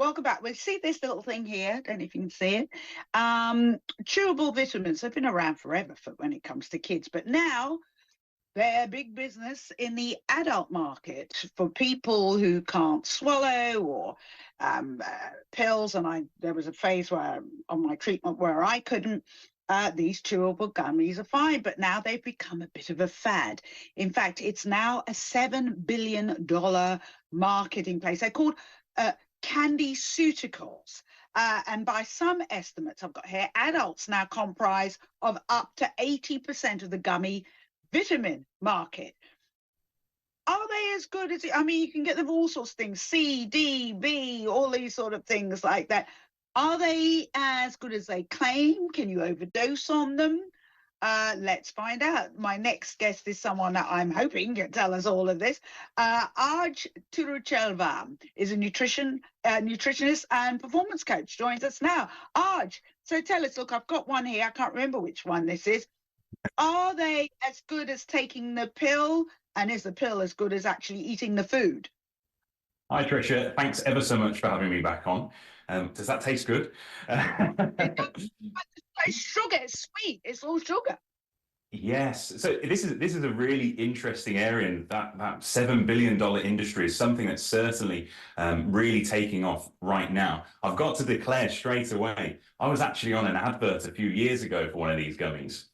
Welcome back. We see this little thing here. Don't know if you can see it. Chewable vitamins have been around forever for when it comes to kids, but now they're big business in the adult market for people who can't swallow or pills. And there was a phase where on my treatment where I couldn't. These chewable gummies are fine, but now they've become a bit of a fad. In fact, it's now a $7 billion marketing place. They're called candyceuticals. And by some estimates I've got here, adults now comprise of up to 80% of the gummy vitamin market. Are they as good as, I mean, you can get them all sorts of things, C, D, B, all these sort of things like that. Are they as good as they claim? Can you overdose on them? Let's find out. My next guest is someone that I'm hoping can tell us all of this. Arj Thiruchelvam is a nutritionist and performance coach. Joins us now. Arj, so tell us, look, I've got one here. I can't remember which one this is. Are they as good as taking the pill? And is the pill as good as actually eating the food? Hi, Trisha. Thanks ever so much for having me back on. Does that taste good? It's sugar. It's sweet. It's all sugar. Yes. So this is a really interesting area, and that $7 billion industry is something that's certainly really taking off right now. I've got to declare straight away, I was actually on an advert a few years ago for one of these gummies.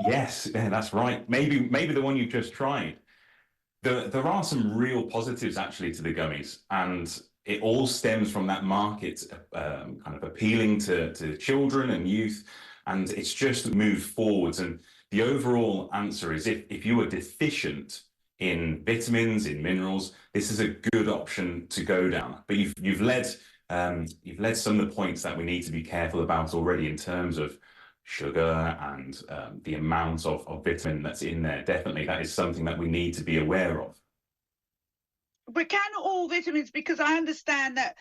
Yes, that's right. Maybe the one you've just tried. There are some real positives actually to the gummies, and it all stems from that market kind of appealing to children and youth, and it's just moved forwards. And the overall answer is if you are deficient in vitamins, in minerals, this is a good option to go down. But you've led some of the points that we need to be careful about already in terms of sugar and the amount of vitamin that's in there. Definitely, that is something that we need to be aware of. But can all vitamins, because I understand that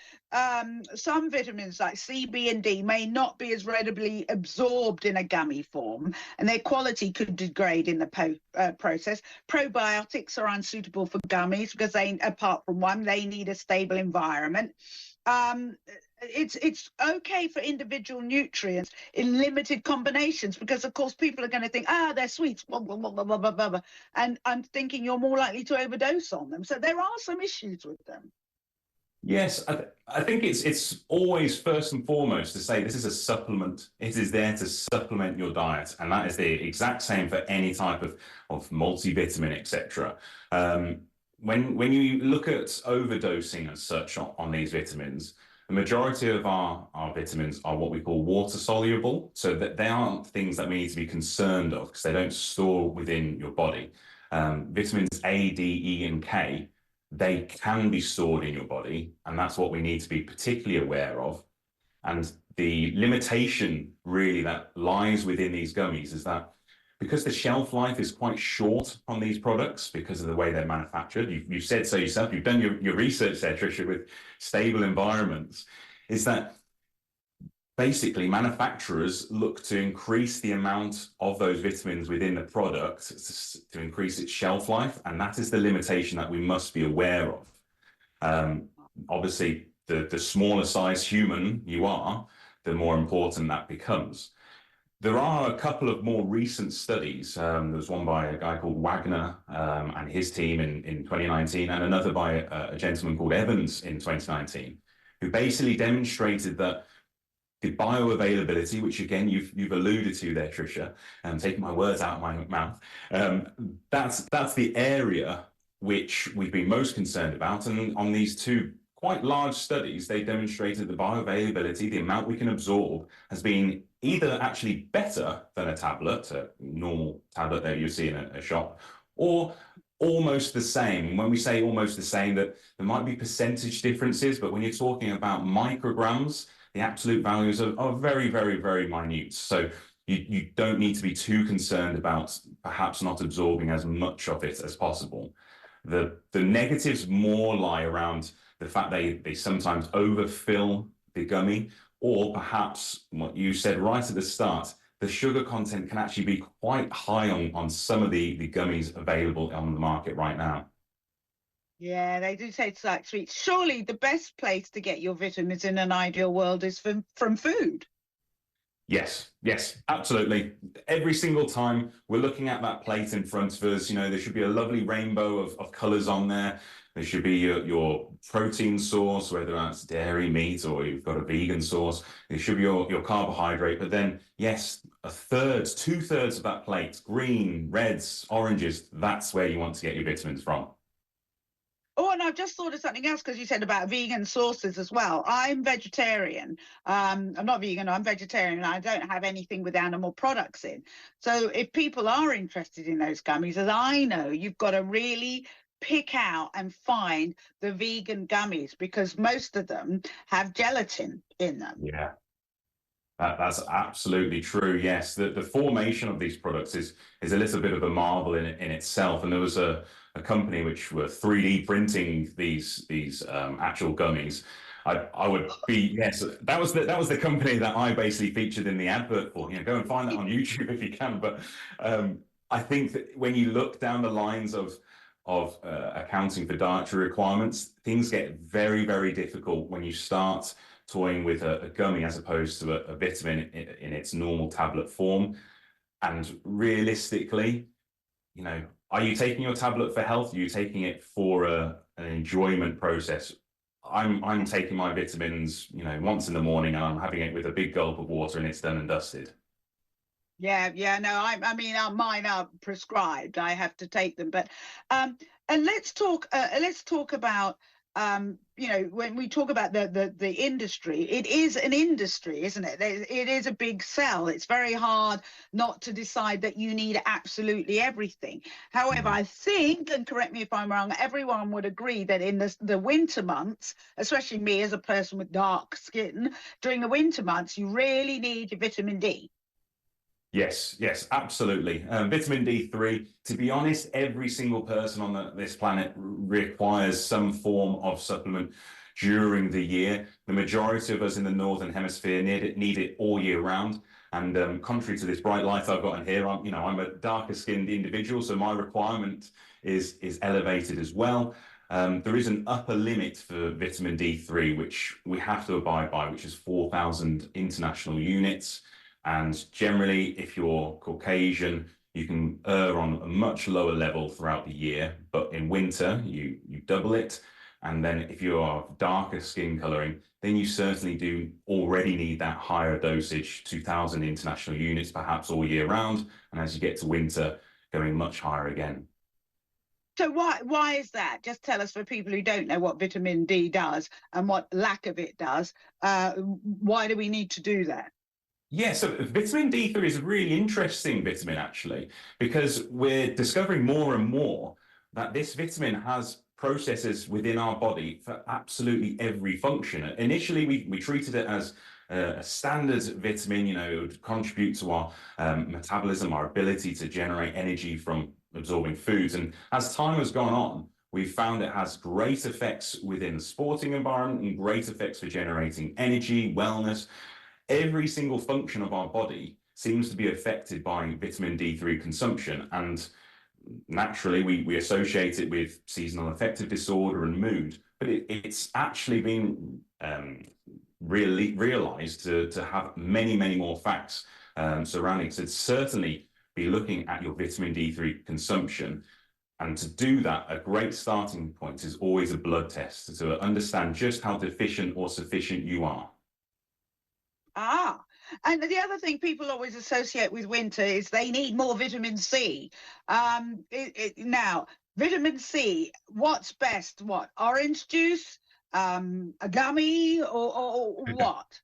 some vitamins like C, B, and D may not be as readily absorbed in a gummy form, and their quality could degrade in the process. Probiotics are unsuitable for gummies because apart from one, they need a stable environment. It's okay for individual nutrients in limited combinations because, of course, people are going to think, they're sweets, blah, blah, blah, blah, blah, blah, blah. And I'm thinking you're more likely to overdose on them. So there are some issues with them. Yes, I think it's always first and foremost to say this is a supplement. It is there to supplement your diet, and that is the exact same for any type of multivitamin, etc. When you look at overdosing as such on these vitamins, the majority of our vitamins are what we call water soluble, so that they aren't things that we need to be concerned of because they don't store within your body. Vitamins A, D, E, and K, they can be stored in your body, and that's what we need to be particularly aware of. And the limitation really that lies within these gummies is that because the shelf life is quite short on these products because of the way they're manufactured, you've said so yourself, you've done your research there, Trisha, with stable environments, is that basically manufacturers look to increase the amount of those vitamins within the product to increase its shelf life, and that is the limitation that we must be aware of. Obviously, the smaller size human you are, the more important that becomes. There are a couple of more recent studies. There was one by a guy called Wagner and his team in 2019, and another by a gentleman called Evans in 2019, who basically demonstrated that the bioavailability, which again you've alluded to there, Trisha, taking my words out of my mouth, that's the area which we've been most concerned about. And on these two quite large studies, they demonstrated the bioavailability, the amount we can absorb, has been either actually better than a normal tablet that you see in a shop, or almost the same. When we say almost the same, that there might be percentage differences, but when you're talking about micrograms, the absolute values are very, very, very minute. So you don't need to be too concerned about perhaps not absorbing as much of it as possible. The negatives more lie around the fact they sometimes overfill the gummy, or perhaps what you said right at the start, the sugar content can actually be quite high on some of the gummies available on the market right now. Yeah, they do taste like sweets. Surely the best place to get your vitamins in an ideal world is from food. Yes, yes, absolutely. Every single time we're looking at that plate in front of us, there should be a lovely rainbow of colors on there. There should be your protein source, whether that's dairy, meat, or you've got a vegan source. There should be your carbohydrate. But then, yes, a third, two-thirds of that plate, green, reds, oranges, that's where you want to get your vitamins from. Oh, and I've just thought of something else because you said about vegan sauces as well. I'm vegetarian. I'm not vegan, I'm vegetarian, and I don't have anything with animal products in. So if people are interested in those gummies, as I know, you've got to really pick out and find the vegan gummies because most of them have gelatin in them. Yeah. That's absolutely true. Yes, the formation of these products is a little bit of a marvel in itself. And there was a company which were 3D printing these actual gummies. I would be yes, that was the company that I basically featured in the advert for. Go and find that on YouTube if you can. But I think that when you look down the lines of accounting for dietary requirements, things get very, very difficult when you start toying with a gummy as opposed to a vitamin in its normal tablet form. And realistically, are you taking your tablet for health? Are you taking it for an enjoyment process? I'm taking my vitamins, once in the morning, and I'm having it with a big gulp of water, and it's done and dusted. Yeah, yeah, no, I mean, mine are prescribed. I have to take them, but and let's talk about when we talk about the industry, it is an industry, isn't it? It is a big sell. It's very hard not to decide that you need absolutely everything. However, Mhm. I think, and correct me if I'm wrong, everyone would agree that in the winter months, especially me as a person with dark skin, during the winter months, you really need your vitamin D. Yes, yes, absolutely. Vitamin D3, to be honest, every single person on this planet requires some form of supplement during the year. The majority of us in the Northern Hemisphere need it all year round. And contrary to this bright light I've got in here, I'm a darker skinned individual, so my requirement is elevated as well. There is an upper limit for vitamin D3, which we have to abide by, which is 4,000 international units. And generally, if you're Caucasian, you can err on a much lower level throughout the year, but in winter, you double it. And then if you are darker skin coloring, then you certainly do already need that higher dosage, 2,000 international units, perhaps all year round. And as you get to winter, going much higher again. So why is that? Just tell us for people who don't know what vitamin D does and what lack of it does. Why do we need to do that? Yeah, so vitamin D3 is a really interesting vitamin, actually, because we're discovering more and more that this vitamin has processes within our body for absolutely every function. Initially, we treated it as a standard vitamin, it would contribute to our metabolism, our ability to generate energy from absorbing foods. And as time has gone on, we've found it has great effects within the sporting environment and great effects for generating energy, wellness. Every single function of our body seems to be affected by vitamin D3 consumption. And naturally, we associate it with seasonal affective disorder and mood. But it's actually been really realized to have many, many more facts surrounding it. So certainly be looking at your vitamin D3 consumption. And to do that, a great starting point is always a blood test to understand just how deficient or sufficient you are. Ah, and the other thing people always associate with winter is they need more vitamin C. Now, vitamin C, what's best? What, orange juice, a gummy, or what?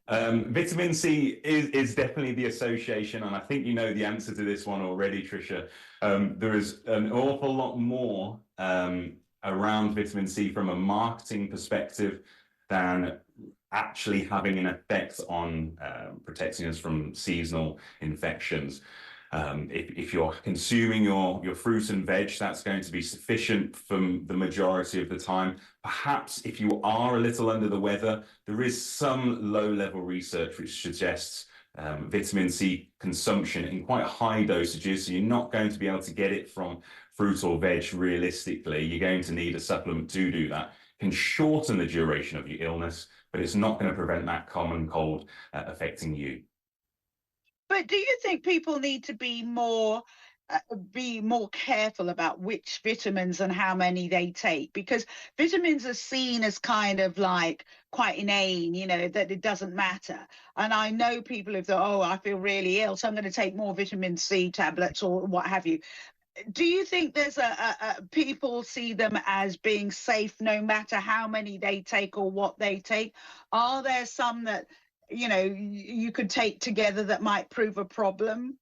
Vitamin C is definitely the association, and I think you know the answer to this one already, Trisha. There is an awful lot more around vitamin C from a marketing perspective than actually having an effect on protecting us from seasonal infections. If you're consuming your fruit and veg, that's going to be sufficient from the majority of the time. Perhaps if you are a little under the weather, there is some low-level research which suggests vitamin C consumption in quite high dosages. So you're not going to be able to get it from fruit or veg realistically. You're going to need a supplement to do that. It can shorten the duration of your illness, but it's not going to prevent that common cold affecting you. But do you think people need to be more careful about which vitamins and how many they take? Because vitamins are seen as kind of like quite inane, you know, that it doesn't matter. And I know people have thought, oh, I feel really ill, so I'm going to take more vitamin C tablets or what have you. Do you think there's people see them as being safe no matter how many they take or what they take? Are there some that, you know, you could take together that might prove a problem?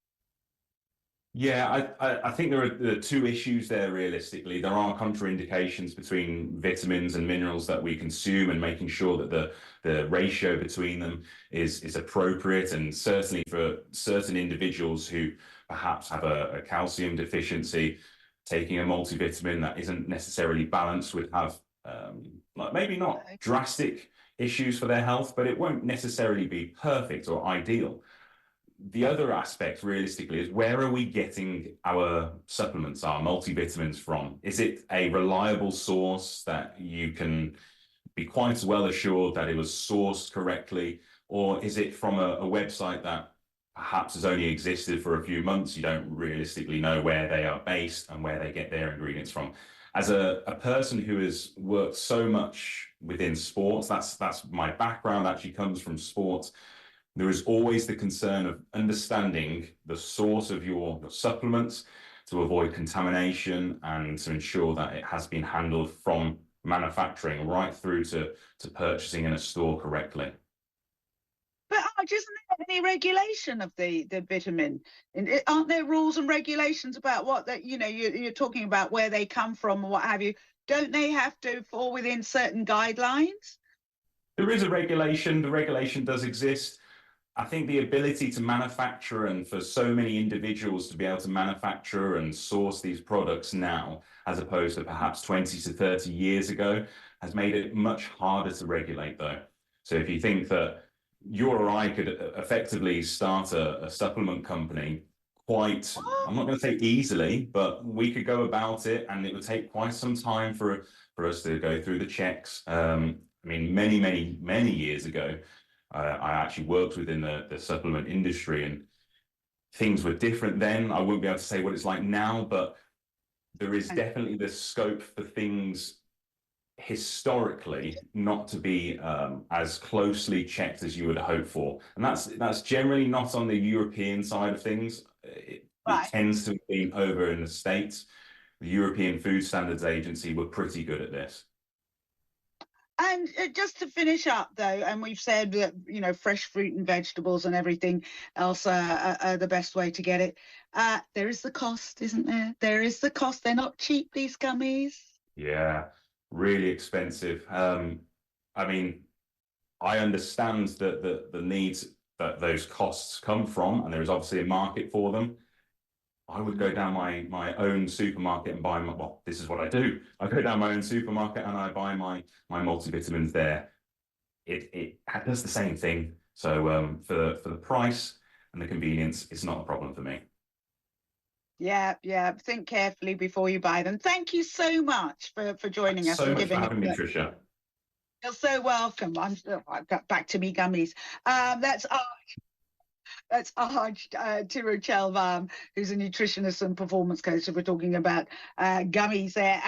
Yeah, I think there are two issues there realistically. There are contraindications between vitamins and minerals that we consume and making sure that the ratio between them is appropriate. And certainly for certain individuals who perhaps have a calcium deficiency, taking a multivitamin that isn't necessarily balanced would have like maybe not drastic issues for their health, but it won't necessarily be perfect or ideal. The other aspect realistically is, where are we getting our supplements, our multivitamins from? Is it a reliable source that you can be quite well assured that it was sourced correctly? Or is it from a website that perhaps has only existed for a few months? You don't realistically know where they are based and where they get their ingredients from. As a person who has worked so much within sports, that's my background actually comes from sports. There is always the concern of understanding the source of your supplements to avoid contamination and to ensure that it has been handled from manufacturing right through to purchasing in a store correctly. But isn't there any regulation of the vitamin? And aren't there rules and regulations about what that, you know, you're talking about where they come from or what have you? Don't they have to fall within certain guidelines? There is a regulation. The regulation does exist. I think the ability to manufacture, and for so many individuals to be able to manufacture and source these products now, as opposed to perhaps 20 to 30 years ago, has made it much harder to regulate though. So if you think that you or I could effectively start a supplement company quite, I'm not going to say easily, but we could go about it and it would take quite some time for us to go through the checks. I mean, many years ago, I actually worked within the supplement industry and things were different then. I wouldn't be able to say what it's like now, but there is definitely the scope for things historically not to be as closely checked as you would hope for. And that's generally not on the European side of things. It tends to be over in the States. The European Food Standards Agency were pretty good at this. And just to finish up, though, and we've said that, you know, fresh fruit and vegetables and everything else are the best way to get it. There is the cost, isn't there? There is the cost. They're not cheap, these gummies. Yeah, really expensive. I mean, I understand that the needs that those costs come from, and there is obviously a market for them. I would go down my own supermarket and buy my, well, this is what I do. I go down my own supermarket and I buy my multivitamins there. It does the same thing. So for the price and the convenience, it's not a problem for me. Yeah. Think carefully before you buy them. Thank you so much for joining us. So much for having me, Trisha. You're so welcome. I've got back to me gummies. That's Arj Thiruchelvam, who's a nutritionist and performance coach. So we're talking about gummies there.